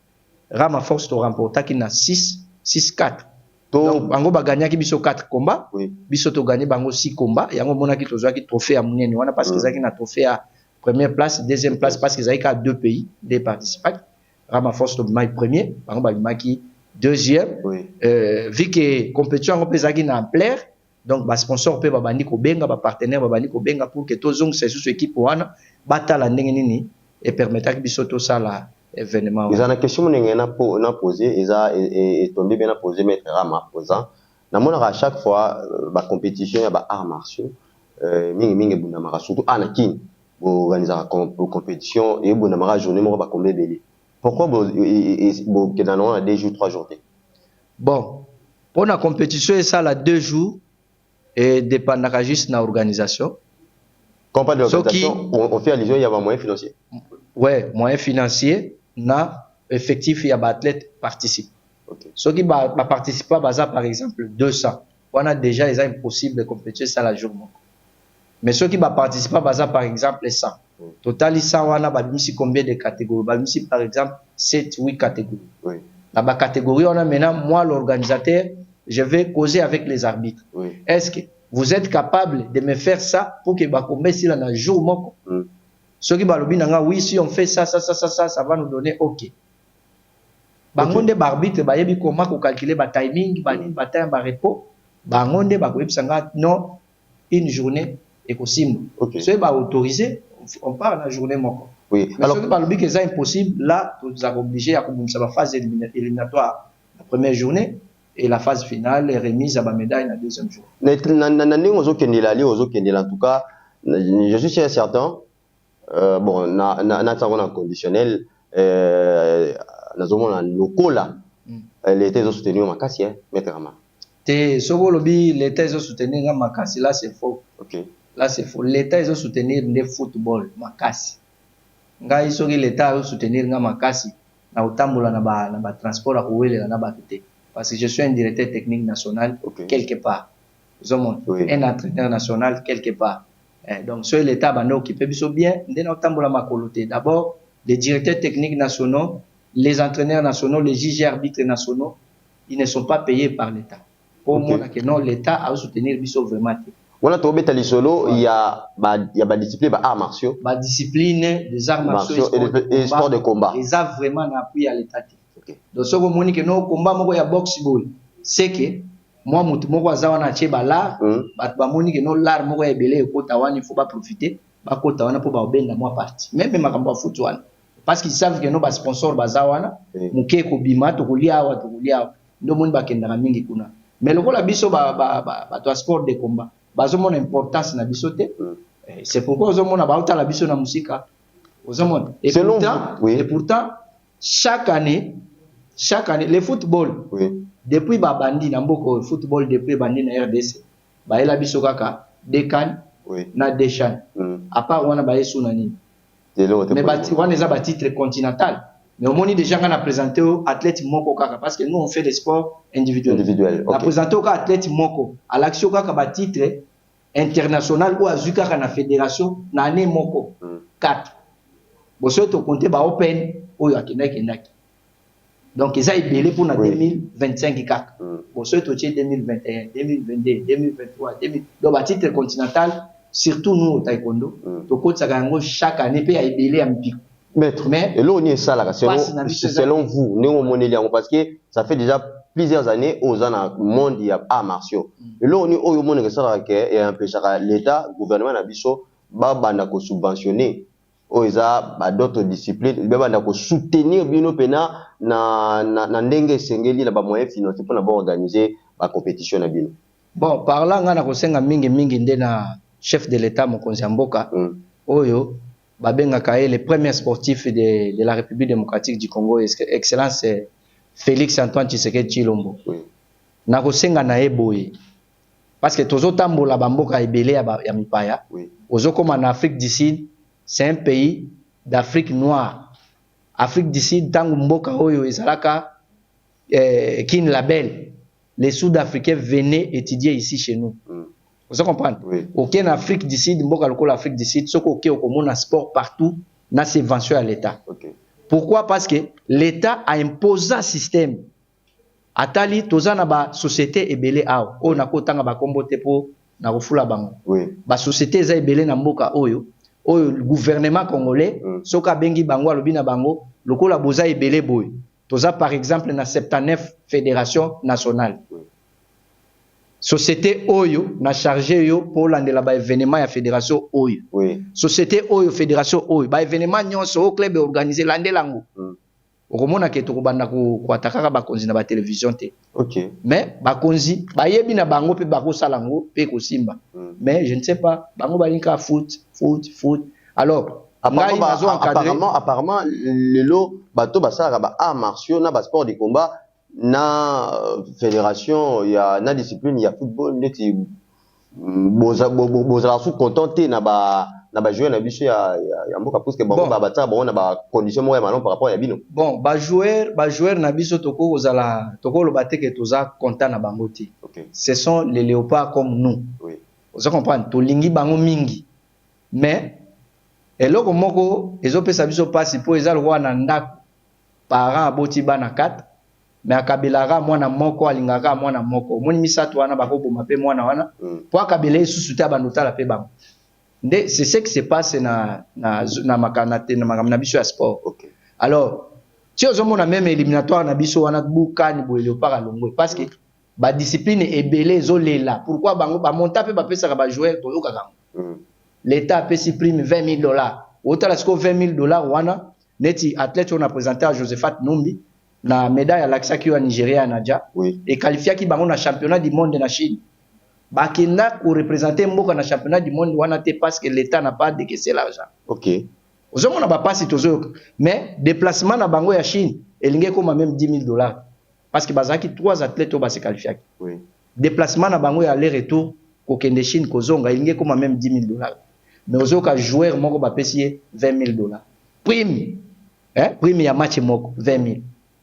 Ramaforce to remportaki na 6-4. Donc bango ba gagnaki biso 4 combats, biso to gagné bango 6 combats, yango monaki tozwaki trophée à munene wana parce que zaki na trophée à première place, deuxième place parce que zaki à 2 pays, des participants. Ramaforce to mai premier, bango ba maki deuxième. Vu que compétition on peut zaki na ampleur, donc ba sponsor pe ba bandi ko benga, ba partenaire ba bandi ko benga pour que tozong c'est sous équipe wana batala ndenge nini et permettre biso to sala événement. Ils ont une question na posé, ils ont tombé bien à poser maître Rama posant. Na mona à chaque fois ba compétition ya ba arts martiaux mingi bundamara surtout anakin bo organiser compétition et bundamara journée mo ba combler belé. Pourquoi bo que dans on a 2 jours 3 jours? Bon, pour la compétition ça la 2 jours et dépendra juste na organisation. Quand on parle d'organisation, on fait allusion il y a un moyen financier. Ouais, moyen financier na effectif il y a athlète participe. Ceux qui participent pas par exemple 200. On a déjà ils impossible de compétir ça la journée. Mais ceux qui participent pas par exemple 100. Total 100 on a combien de catégories? Par exemple 7 8 catégories. La catégorie on a maintenant moi l'organisateur, je vais causer avec les arbitres. Est-ce que vous êtes capable de me faire ça pour que combat si là un jour moko? Ceux qui balobi nanga oui si on fait ça va nous donner OK. Bangonde barbitre ba yebi comment ko calculer ba timing ba ni ba temps ba repos bangonde ba ko sanga non une journée et Kosimbo. Ok. Ceux qui autorisé, on part la journée moko. Oui. Mais Alors, ceux qui parlent que c'est impossible, là, vous êtes obligé à commencer la phase éliminatoire la première journée et la phase finale, les remises à la médaille la deuxième journée. En tout cas, je suis sûr et certain, bon, na conditionnel, na lokola, l'été soutenu au Makassi, maître Rama. Soko lobby, l'État est soutenir Makassi, là c'est faux. Ok. Là c'est faux. L'État est soutenir le football, Makassi. Nga isoki l'État est soutenir Makassi, na utambola na ba transport à rouler na ba tete. Parce que je suis un directeur technique national quelque part. Oui. Un entraîneur national quelque part. Donc sur l'État va nous occuper bien, ndena utambola makolote. D'abord, les directeurs techniques nationaux, les entraîneurs nationaux, les juges arbitres nationaux, ils ne sont pas payés par l'État. Pour moi, non, l'État a soutenir biso vraiment. Voilà, tu as solo, il y a la discipline des arts martiaux. La discipline des arts martiaux et sport de combat. Ils ont vraiment un appui à l'État. Donc, ce que je dis, non, combat, moi, il y a boxe, c'est que moi, moi, zawana cheba l'art, bah, moni que non, l'art, moi, il belé, il faut pas profiter, bah, kotawana pour bah, ben, moi, parti. Même, ma kamba footouane. Parce qu'ils savent que non, bah, sponsor, bah, zawana, mouké, kobima, tokulia, non, mon, bah, kendara mingi kuna. Mais le rôle, biso, bah, toi, sport de combat. Bazo mon importance na bisote. C'est pourquoi aux hommes na la biso na musika. Aux hommes. Et pourtant, chaque année, le football, depuis bandi na mboko football depuis bandi na RDC, ba la biso kaka Dekan na Deshan. À part wana ba yesu nani. Mais bati wana za ba titre continental. Mais au moins déjà on a présenté aux athlètes moko kaka parce que nous on fait des sports individuels. On a présenté aux athlètes moko à l'action kaka ba titre international ou azuka kana fédération na année moko 4. Bon ça to compter ba open oyo akenaki. Donc ils a belé pour na 2025 kaka. Bon ça to 2021, 2022, 2023, 2000. Donc ba titre continental surtout nous au taekwondo to kotsa kango chaque année pe ya belé à mpico. Maître, mais là on est ça là, selon vous, parce que ça fait déjà plusieurs années aux monde il y a arts martiaux. Et là on est au monde que ça et un peu ça l'État, gouvernement nabiso, banda ko subventionner oza d'autres disciplines, banda ko soutenir bino pena na ndenge sengeli na ba moyens financiers pour organiser la compétition na bino. Bon, parlant ngana ko senga mingi ndena chef de l'État mokonzi mboka oyo Babengaka est le premier sportif de la République démocratique du Congo, Excellence Félix Antoine Tshisekedi Tshilombo. Nakosenga na eboye. Parce que tozo tambola bamboka ebele ya mipaya. Ozo comme en Afrique du Sud, c'est un pays d'Afrique noire. Afrique du Sud tangu mboka oyo ezalaka kin label. Les Sud-Africains venaient étudier ici chez nous. Vous comprenez? Aucun Afrique du Sud, l'Afrique du Sud, ce qui est un sport partout, n'a subvention à l'État. Pourquoi? Parce que l'État a imposé un système. Atali, toza na ba société ebele ao. O na kotanga ba kombote po na kofula bango. Ba société za ebele na mboka oyo. Oyo le gouvernement congolais, soka bengi bango alobi na bango, lokola boza ebele boy. Toza par exemple na 79 fédérations nationales. Société Oyo n'a chargé yo pour l'andela ba événement ya fédération Oyo. Société Oyo fédération Oyo ba événement nyonso au club organisé landelango. Okomona ke tokobanda ko atakaka ba konzi na ba télévision te. Mais ba konzi ba yebi na bango pe ba ko salango pe ko simba. Mais je ne sais pas bango ba linka foot. Alors apparemment le lot bato basala ba arts martiaux na ba sport de combat na fédération il y a na discipline il y a football neti boza sous contenté na ba joueur na biso ya mboka parce que bango ba bata bon na ba condition moya malon par rapport ya bino bon ba joueur na biso toko kozala toko lobate que toza content na bango ti ce sont les léopards comme nous vous comprenez to lingi bango mingi mais eloko moko ezopesa biso pasi po ezalo wana ndako parents aboti bana 4 mais akabelara mwana moko alingaka mwana moko moni misato wana bakoboma pe mwana wana po akabela esusu te abanotala pe bango nde c'est ce qui se passe na makanate na makamna biso ya sport alors ti ozomona même éliminatoire na biso wana bukani boyelo para longwe parce que ba discipline ebele ezolela pourquoi bango ba monta pe ba pesa ba joueur to yokaka L'État a payé prime 20 000 $. Autant là, 20 000 $, wana, neti athlète on a présenté à Josephat Numbi, na médaille à l'Axa qui est au Nigeria, Nadja, et qualifié qui bango na championnat du monde na Chine. Bakina pour représenter Mboka na championnat du monde, wana te parce que l'État n'a pas décaissé l'argent. Ok. Aux hommes on n'a pas si mais déplacement na bango ya Chine, il y a même 10 000 $. Parce que bazaki 3 athlètes au bas se qualifié. Déplacement na bango ya aller-retour, au Kende Chine, kozonga, il y a même 10 000 $. Mais aux autres joueurs, moko ba pesier 20 000 $. Prime, hein? Prime ya match moko 20 000.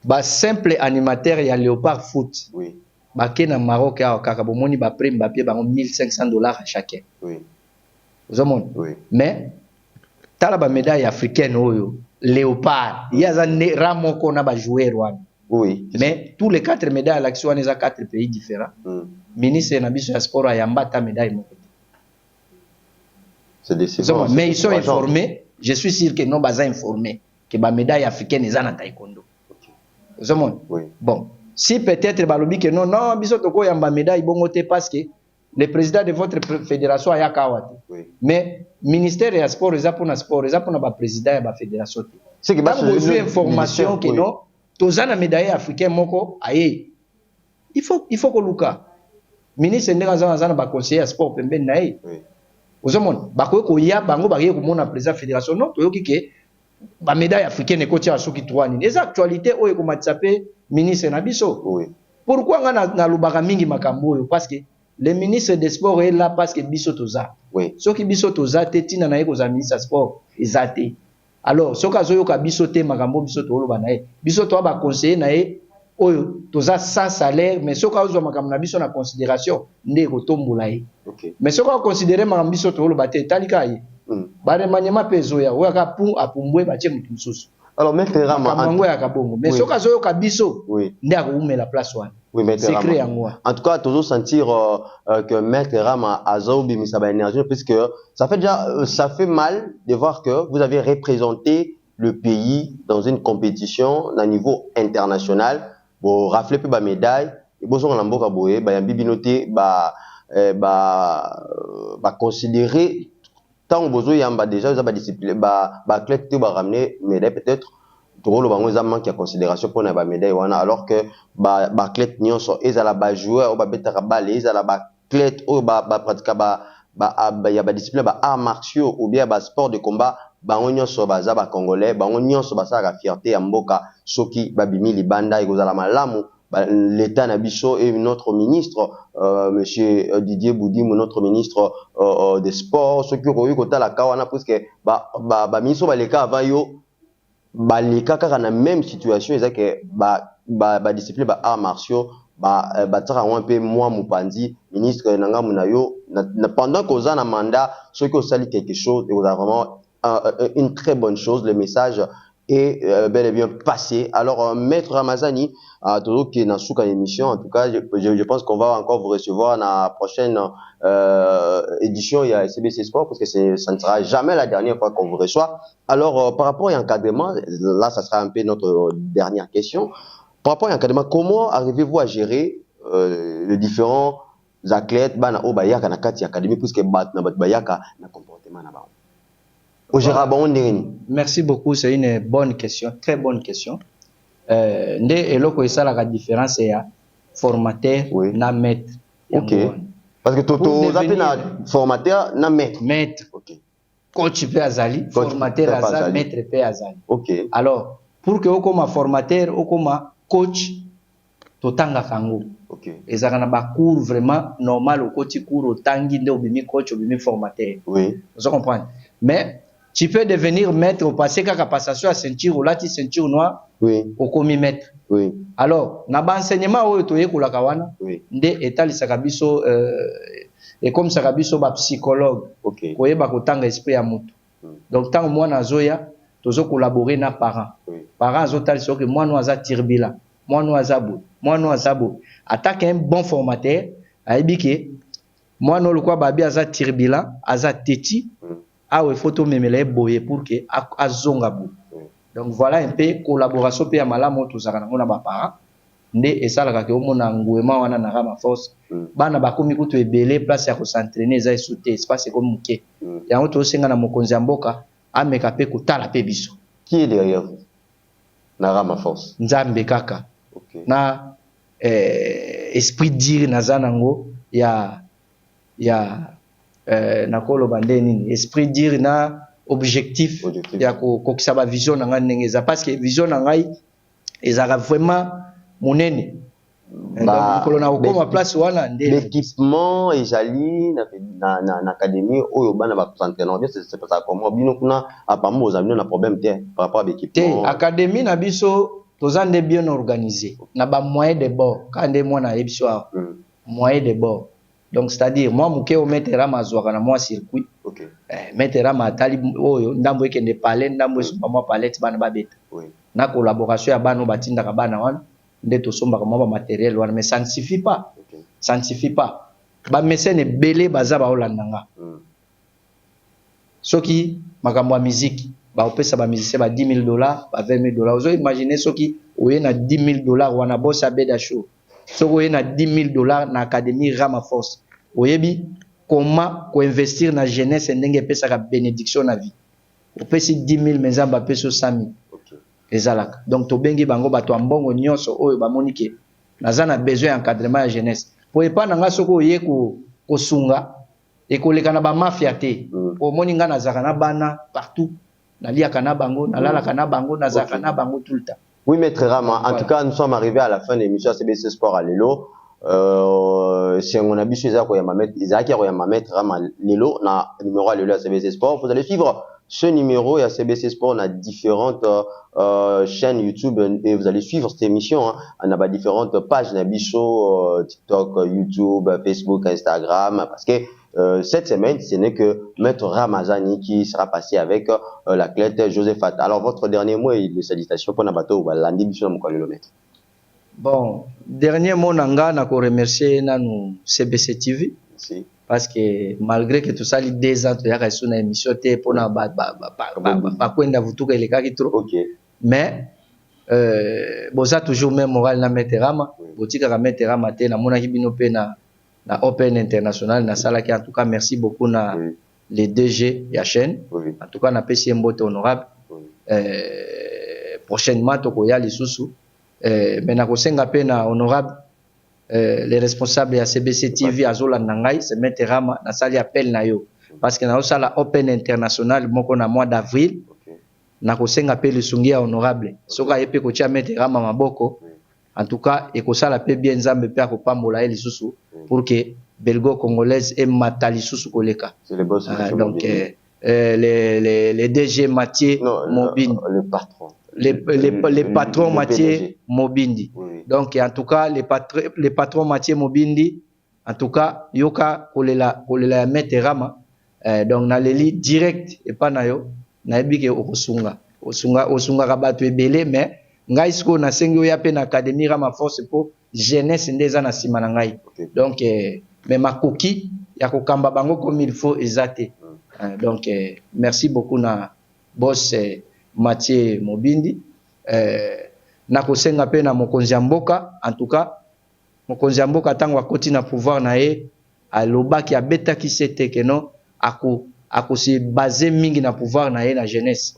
Ba simple animateur ya Léopard Foot. Oui. Ba kena Maroc ya kakabomoni ba prime ba pie ba 1 500 $ à chacun. Oui. Vous avez oui. Mais tala ba médaille africaine oyo Léopard, il y a un ramoko na ba joueur wana. Oui. Mais tous les 4 médailles à l'action les 4 pays différents. Ministre na biso ya sport ya mbata médaille moko. C'est décevant. Mais ils sont informés. Je suis sûr que non, ils informés que la médaille africaine est en taekwondo. Oui. Bon, si peut-être balobi que non, biso toko yamba médaille bongote parce que le président de votre fédération a kawate. Mais ministère des sports, ils pour sport, ils pour le président de la fédération. C'est que vous avez information que non, tous les médailles africaines moko aye. Il faut que Luka ministre ndanga ba conseiller sport pembe nae. Ozomon bakoye koya bango bakoye komona président fédération non toyoki ke ba médaille africaine ko tia soki 3 nini les actualités oyo ko matsape ministre na biso. Pourquoi na lubaka mingi makambo oyo parce que le ministre des sports est là parce que biso toza. Soki biso toza te tina na ye ko za ministre sport ezate. Alors soki azoyo ka biso te makambo biso to loba na ye biso to ba conseiller na ye oyo toza sans salaire mais soki azwa makambo na biso na considération nde ko tombola ye. Mais ce qu'on considère makambo biso to loba te talika ye. Ba remaniement pezo ya oya ka pu apumbwe ba tie mutu mususu. Alors maître Rama makambo ya kabongo mais soki azoyo ka biso nde akoumela place wana. Oui, maître Rama. En tout cas, toujours sentir que maître Rama a mis sa énergie puisque ça fait mal de voir que vous avez représenté le pays dans une compétition à niveau international. Bon, rafler peu ba médaille et bon son lamboka boye ba yambi binoté ba considérer tant bozo yamba déjà ba discipline ba athlète te ba ramener médaille peut-être trop le bango za manque à considération pour na ba médaille wana alors que ba athlète nyonso ezala ba joueur ba betaka balle ezala ba athlète o ba pratika ya ba discipline ba arts martiaux ou bien ba sport de combat bango nyonso baza ba congolais bango nyonso basa la fierté ya mboka soki babimi libanda ekozala malamu l'état na biso et notre ministre monsieur Didier Boudimou notre ministre des sports soki koyi kotala kawana parce que ba ministre baleka avant yo baleka kaka na même situation ezake ba discipline ba arts martiaux bataka un peu moi mupandi ministre nanga munayo pendant qu'on a un mandat soki osali quelque chose et vous avez vraiment une très bonne chose, le message est bel et bien passé. Alors, Maître Ramazani, toujours qui est dans une émission, en tout cas, je pense qu'on va encore vous recevoir dans la prochaine édition, il y a CBC Sport, parce que ça ne sera jamais la dernière fois qu'on vous reçoit. Alors, par rapport à l'encadrement, là, ça sera un peu notre dernière question. Par rapport à l'encadrement, comment arrivez-vous à gérer les différents athlètes, bana obayaka na kati académie, puisque bayaka na comportement na ba. Merci beaucoup, c'est une bonne question, très bonne question. La différence est formateur na maître. Ok. Parce que toto na formateur na maître. Maître. Ok. Coach pe azali, formateur azali, maître pe azali. Ok. Alors, pour que vous comme formateur ou comme coach, totanga kango. Ok. Ezaka na ba cours vraiment normal au coach cours au tangi nde obimi coach obimi formateur. Oui. Vous comprenez? Mais tu peux devenir maître au passé quand passation à ceinture ou là tu ceinture noire au commis maître. Oui. Alors, na ba enseignement oyo toye kula kawana nde etali sakabiso et comme sakabiso ba psychologue. OK. Koyeba kotanga esprit ya mutu. Donc tant moi na zoya tozo collaborer na parents. Parents azotali soki moi no aza tirbila, moi no azabo, moi no azabo. Attaque un bon formateur aibike moi no lokwa babi aza tirbila, aza teti. Ah oui, photo memele boye pour que azonga bo. Donc voilà un peu collaboration pe ya malamu tozaka na ba parents nde esalaka ke omona nguema wana na Rama Force bana bakomi kutu ebele place ya s'entraîner eza esute espace comme muke yango tosenga na mokonzi ya mboka ameka pe kotala pe biso. Qui est derrière vous na Rama Force? Nzambe kaka. Okay. Na esprit dire naza nango ya nakolo bande nini esprit dire na objectif ya kokisa ba vision na ngai ndenge eza parce que vision na ngai ezaka vraiment monene. Donc kolona okoma place wana nde l'équipement ezali na académie oyo bana ba s'entraîner bien c'est pas ça comme bino kuna apamo ozamino na problème par rapport à l'équipement. Académie na biso tozande bien organisé na ba moyens de bord quand nde mwana yebiso moyens de bord. Donc c'est-à-dire moi muke o metera mazwaka na moi circuit. OK. Metera matali oyo ndambo ekende palais ndambo esupa moi palette bana babeta. Oui. Na collaboration ya bana batinda ka bana wana nde tosombaka moi ba matériel wana mais ça ne suffit pas. Okay. Ça ne suffit pas. Ba mécène belé baza ba olandanga. Soki makambo ya musique ba opesa ba musicien ba $10,000 ba $20,000. Ozo imaginer soki oye na $10,000 wana boss abeda show. Soki oye na $10,000 na académie Rama Force. Oyebi comment ko investir na jeunesse ndenge pesa ka bénédiction na vie. Opesi 10,000 menzamba peso 100,000. OK. Ezalaka. Donc to bengi bango bato ambongo nyonso oyo ba monike naza na besoin encadrement ya jeunesse. Po epa na nga soko oye ko sunga et ko leka na ba mafia te. O moni nga nazaka na bana partout. Naliaka na bango, nalalaka na bango, nazaka na bango tout le temps. Oui, maître Rama, en tout cas, nous sommes arrivés à la fin de l'émission CBC Sport à Lelo. Si on a bisu Isaac Maître Rama Lelo, na numéro à Lelo à CBC Sport. Vous allez suivre ce numéro et à CBC Sport, on a différentes chaînes YouTube et vous allez suivre cette émission. Hein. On a différentes pages, Nabicho, TikTok, YouTube, Facebook, Instagram, parce que cette semaine, ce n'est que Maître Ramazani qui sera passé avec l'athlète Josephat. Alors, votre dernier mot et les salutations pour Nabato ou Landi Bicho le maître. Bon, dernier mot, Nanga, n'a qu'à remercier nous CBC TV. Merci. Parce que malgré que tout ça, les 2 ans, il y a une émission pour nous, mais bon, ça toujours même moral na Maître Rama. Botika Maître Rama te na mona hibino pe na Open International na sala qui en tout cas merci beaucoup na les DG ya chaîne. En tout cas na PC Mbote honorable. Prochainement tokoya lisusu. Mais na kosenga pe na honorable les responsables ya CBC TV azola nangai c'est Maître Rama na sali appel na yo parce que na sala Open International moko na mois d'avril na kosenga pe le sungi honorable soka yepe ko tia Maître Rama maboko en tout cas et ko sala pe bien nzambe pe ko pambola lisusu pour que belgo congolaise et matali susu koleka c'est le boss donc les DG Mathieu Mobindi le patron les patrons Mathieu Mobindi. Donc en tout cas les patrons Mathieu Mobindi en tout cas yoka kolela Maître Rama donc na leli direct et pas na yo na ebike osunga ka bato ebele mais ngai siko na sengi ya pe na académie Rama Force pour jeunesse ndeza na sima na ngai donc mais makoki ya kokamba bango comme il faut exacté donc merci beaucoup na boss Mathieu Mobindi na kosenga pe na mokonzi mboka en tout cas mokonzi mboka tango akoti na pouvoir na ye alobaki abetaki sete keno ako se baser mingi na pouvoir na ye na jeunesse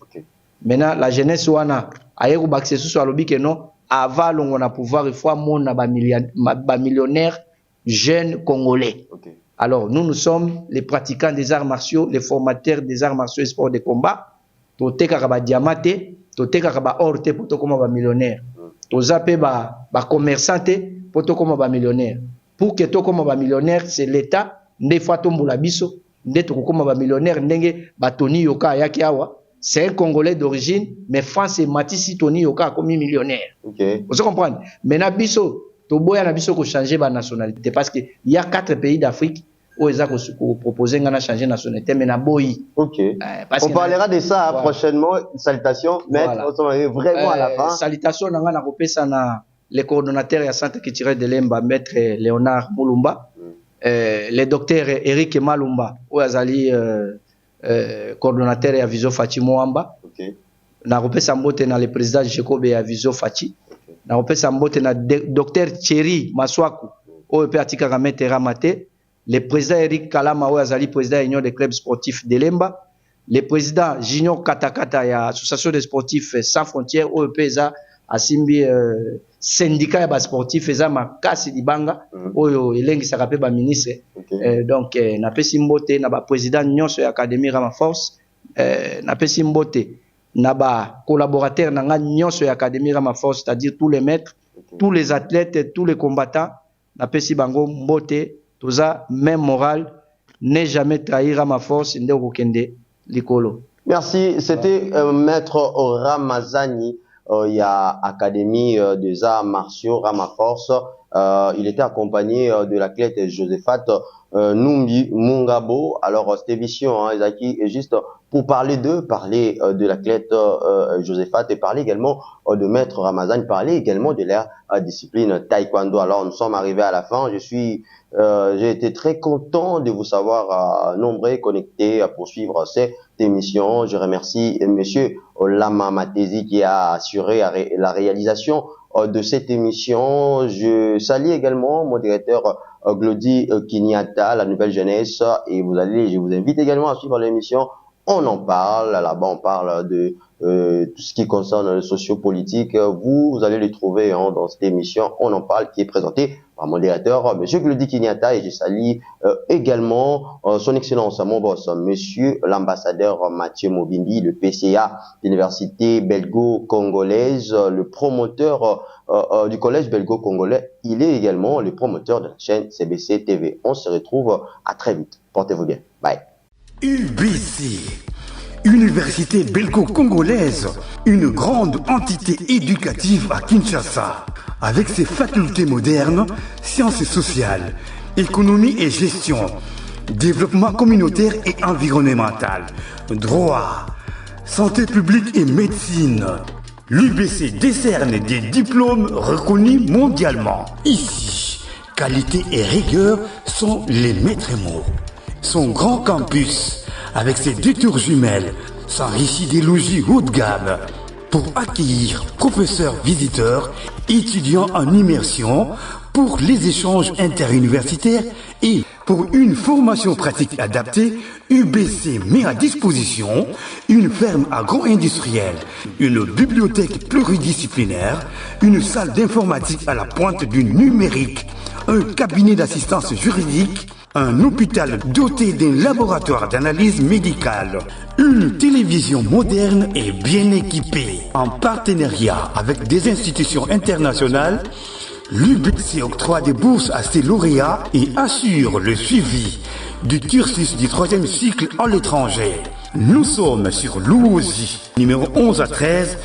maintenant la jeunesse wana aye ko bakse susu alobi keno ava longo na pouvoir il faut mona ba millionnaire jeunes congolais. Alors nous sommes les pratiquants des arts martiaux, les formateurs des arts martiaux et sports de combat. Toteka ka ba diamate, toteka ka ba or te poto koma ba millionnaire. Tozape ba commerçant te poto koma ba millionnaire. Pour que to koma ba millionnaire, c'est l'état nde fa tombola biso, nde to koma ba millionnaire ndenge ba Tony Yoka yaki awa. C'est un Congolais d'origine, mais France et Matisse Tony Yoka comme millionnaire. Vous comprenez? Mais na biso, to boya na biso ko changer ba nationalité parce que il y a 4 pays d'Afrique où ils ont proposé de changer de nationalité, mais na boyi. On parlera de ça prochainement. Salutations, maître. Voilà. Vraiment à la fin. Salutations, na kopesa na les coordonnateurs ya centre culturel de Lemba, maître Léonard Moulumba, le docteur Eric Malumba, où azali coordonnateur ya Viso Fachi Moamba. Na kopesa mbote na le président Jacob ya Viso Fachi. na opesa mbote na Dr Thierry Maswaku oyo pe atikaka maître Ramate, le président Eric Kalama oyo azali président union des clubs sportifs de Lemba, le président Junior Katakata ya association des sportifs sans frontières oyo pe eza asimbi syndicat ya ba sportif eza makasi libanga oyo elengisaka pe ba ministre. Donc na pesi mbote na ba président nyonso ya académie Rama Force, na pesi mbote na ba collaborateurs na nga nyonso ya académie Rama Force, c'est-à-dire tous les maîtres, tous les athlètes, tous les combattants, na pesi bango mbote, toza même moral, ne jamais trahir Rama Force nde okende likolo. Merci, c'était maître Ramazani. Il y a Académie des arts martiaux Rama Force. Il était accompagné de l'athlète Josephat Numbi Mungabo. Alors cette émission, Ezaki, est juste pour parler d'eux, parler de l'athlète Josephat et parler également de maître Ramazani, parler également de la discipline taekwondo. Alors nous sommes arrivés à la fin. J'ai été très content de vous savoir nombreux connectés à poursuivre cette émission. Je remercie monsieur Olama Matezi qui a assuré la réalisation de cette émission. Je salue également mon directeur Glody Kinyata, la nouvelle jeunesse, et je vous invite également à suivre l'émission. On en parle, là-bas on parle de tout ce qui concerne le sociopolitique. Vous allez le trouver dans cette émission. On en parle qui est présentée par mon directeur, monsieur Glody Kinyata, et je salue également son excellence, mon boss, monsieur l'ambassadeur Mathieu Mobindi, le PCA l'université belgo-congolaise, le promoteur du collège belgo-congolais. Il est également le promoteur de la chaîne CBC TV. On se retrouve à très vite. Portez-vous bien. Bye. UBC, Université belgo-congolaise, une grande entité éducative à Kinshasa, avec ses facultés modernes, sciences sociales, économie et gestion, développement communautaire et environnemental, droit, santé publique et médecine. L'UBC décerne des diplômes reconnus mondialement. Ici, qualité et rigueur sont les maîtres mots. Son grand campus, avec ses 2 tours jumelles, s'enrichit des logis haut de gamme pour accueillir professeurs, visiteurs, étudiants en immersion pour les échanges interuniversitaires et pour une formation pratique adaptée. UBC met à disposition une ferme agro-industrielle, une bibliothèque pluridisciplinaire, une salle d'informatique à la pointe du numérique, un cabinet d'assistance juridique, un hôpital doté d'un laboratoire d'analyse médicale, une télévision moderne et bien équipée. En partenariat avec des institutions internationales, l'UBC octroie des bourses à ses lauréats et assure le suivi du cursus du 3e cycle à l'étranger. Nous sommes sur Louosi, numéro 11 à 13,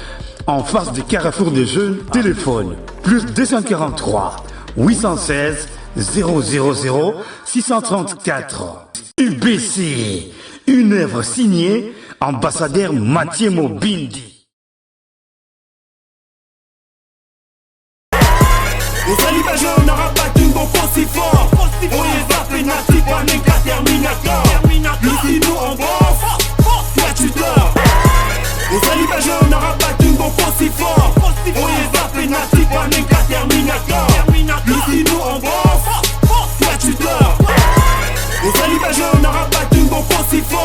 en face du Carrefour des Jeunes. Téléphone plus 243 816 000 634. UBC, une œuvre signée ambassadeur Mathieu Mobindi. Ozali ba jeune n'aura pas d'une bon si fort. On les a fait natif par les cas terminator. Ici nous on bosse, toi tu dors. Ozali ba jeune n'aura pas d'une bon si fort. On les a fait natif par les cas terminator. Ici nous on bosse, toi tu dors. Ozali ba jeune n'aura pas d'une bon si fort.